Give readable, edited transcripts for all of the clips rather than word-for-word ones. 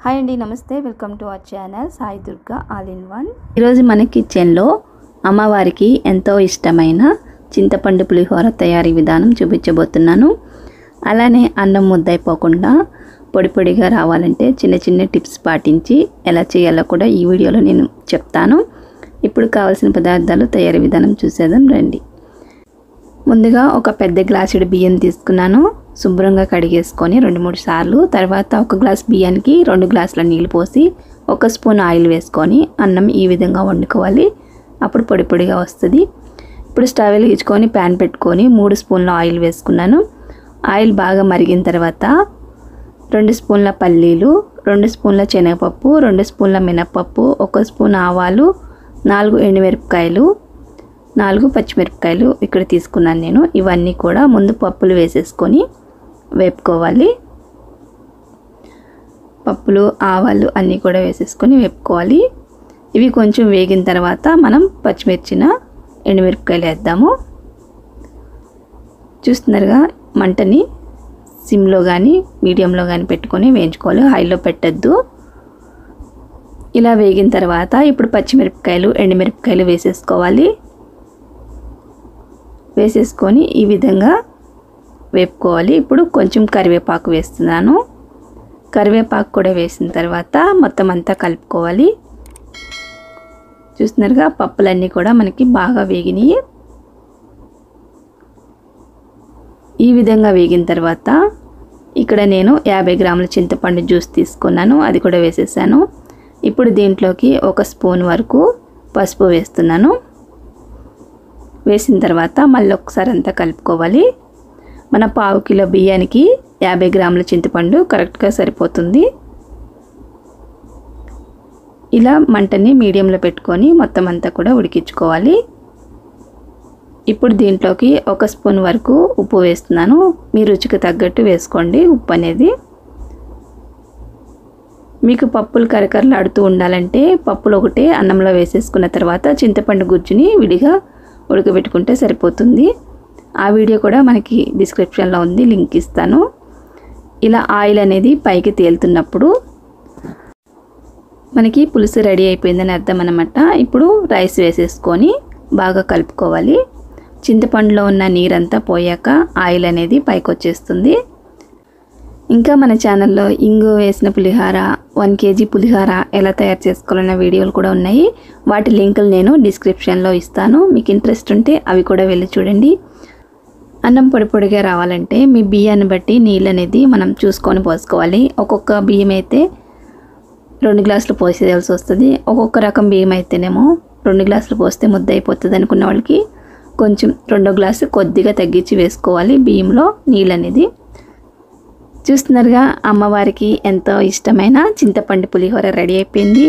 Hi అండి, నమస్తే. Welcome to our channel Sai Durga all in one. ఈరోజు మన కిచెన్లో అమ్మవారికి ఎంతో ఇష్టమైన చింతపండు పులిహోర తయారీ విధానం చూపించబోతున్నాను. అలానే అన్నం ముద్దైపోకుండా పొడి పొడిగా రావాలంటే చిన్న చిన్న టిప్స్ పాటించి ఎలా చేయాలో కూడా ఈ వీడియోలో నేను చెప్తాను. ఇప్పుడు కావాల్సిన పదార్థాలు తయారీ విధానం చూసేద్దాం రండి. ముందుగా ఒక పెద్ద గ్లాసుడు బియ్యం తీసుకున్నాను. శుభ్రంగా కడిగేసుకొని 2-3 సార్లు, తర్వాత ఒక గ్లాస్ బియ్యానికి 2 గ్లాసుల నీళ్ళు పోసి 1 స్పూన్ ఆయిల్ వేసుకొని అన్నం ఈ విధంగా వండుకోవాలి. అప్పుడు పొడి పొడిగా వస్తుంది. ఇప్పుడు స్టవ్ వెలిగించుకొని ప్యాన్ పెట్టుకొని 3 స్పూన్ల ఆయిల్ వేసుకున్నాను. ఆయిల్ బాగా మరిగిన తర్వాత 2 స్పూన్ల పల్లీలు, 2 స్పూన్ల శనగపప్పు, 2 స్పూన్ల మినపప్పు, 1 స్పూన్ ఆవాలు, 4 ఎండుమిరపకాయలు, 4 పచ్చిమిరపకాయలు ఇక్కడ తీసుకున్నాను నేను. ఇవన్నీ కూడా ముందు పప్పులు వేసేసుకొని వేపుకోవాలి. పప్పులు ఆవాలు అన్నీ కూడా వేసేసుకొని వేపుకోవాలి. ఇవి కొంచెం వేగిన తర్వాత మనం పచ్చిమిర్చిన ఎండుమిరపకాయలు వేద్దాము. చూస్తున్నారుగా, మంటని సిమ్లో కానీ మీడియంలో కానీ పెట్టుకొని వేయించుకోవాలి, హైలో పెట్టద్దు. ఇలా వేగిన తర్వాత ఇప్పుడు పచ్చిమిరపకాయలు ఎండుమిరపకాయలు వేసేసుకోవాలి. వేసేసుకొని ఈ విధంగా వేపుకోవాలి. ఇప్పుడు కొంచెం కరివేపాకు వేస్తున్నాను. కరివేపాకు కూడా వేసిన తర్వాత మొత్తం అంతా కలుపుకోవాలి. చూస్తున్నారుగా, పప్పులన్నీ కూడా మనకి బాగా వేగినాయి. ఈ విధంగా వేగిన తర్వాత ఇక్కడ నేను 50 గ్రాముల చింతపండు జ్యూస్ తీసుకున్నాను, అది కూడా వేసేసాను. ఇప్పుడు దీంట్లోకి 1 స్పూన్ వరకు పసుపు వేస్తున్నాను. వేసిన తర్వాత మళ్ళీ ఒకసారి అంతా కలుపుకోవాలి. మన 1/2 కిలో బియ్యానికి 50 గ్రాముల చింతపండు కరెక్ట్గా సరిపోతుంది. ఇలా మంటని మీడియంలో పెట్టుకొని మొత్తం అంతా కూడా ఉడికించుకోవాలి. ఇప్పుడు దీంట్లోకి 1 స్పూన్ వరకు ఉప్పు వేస్తున్నాను. మీ రుచికి తగ్గట్టు వేసుకోండి ఉప్పు అనేది. మీకు పప్పులు కరకరలాడుతూ ఉండాలంటే పప్పులు ఒకటే అన్నంలో వేసేసుకున్న తర్వాత చింతపండు గుజ్జుని విడిగా ఉడకబెట్టుకుంటే సరిపోతుంది. ఆ వీడియో కూడా మనకి డిస్క్రిప్షన్లో ఉంది, లింక్ ఇస్తాను. ఇలా ఆయిల్ అనేది పైకి తేలుతున్నప్పుడు మనకి పులుసు రెడీ అయిపోయిందని అర్థం అన్నమాట. ఇప్పుడు రైస్ వేసేసుకొని బాగా కలుపుకోవాలి. చింతపండులో ఉన్న నీరంతా పోయాక ఆయిల్ అనేది పైకి వచ్చేస్తుంది. ఇంకా మన ఛానల్లో ఇంగు వేసిన పులిహోర, 1 kg పులిహోర ఎలా తయారు చేసుకోవాలన్న వీడియోలు కూడా ఉన్నాయి. వాటి లింకులు నేను డిస్క్రిప్షన్లో ఇస్తాను. మీకు ఇంట్రెస్ట్ ఉంటే అవి కూడా వెళ్ళి చూడండి. అన్నం పొడి పొడిగా రావాలంటే మీ బియ్యాన్ని బట్టి నీళ్ళు అనేది మనం చూసుకొని పోసుకోవాలి. ఒక్కొక్క బియ్యం అయితే 2 గ్లాసులు పోసేయాల్సి వస్తుంది. ఒక్కొక్క రకం బియ్యం అయితేనేమో 2 గ్లాసులు పోస్తే ముద్ద అయిపోతుంది అనుకున్న వాళ్ళకి కొంచెం 2 గ్లాసు కొద్దిగా తగ్గించి వేసుకోవాలి బియ్యంలో నీళ్ళు అనేది. చూస్తున్నారుగా, అమ్మవారికి ఎంతో ఇష్టమైన చింతపండు పులిహోర రెడీ అయిపోయింది.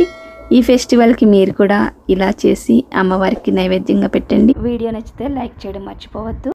ఈ ఫెస్టివల్కి మీరు కూడా ఇలా చేసి అమ్మవారికి నైవేద్యంగా పెట్టండి. వీడియో నచ్చితే లైక్ చేయడం మర్చిపోవద్దు.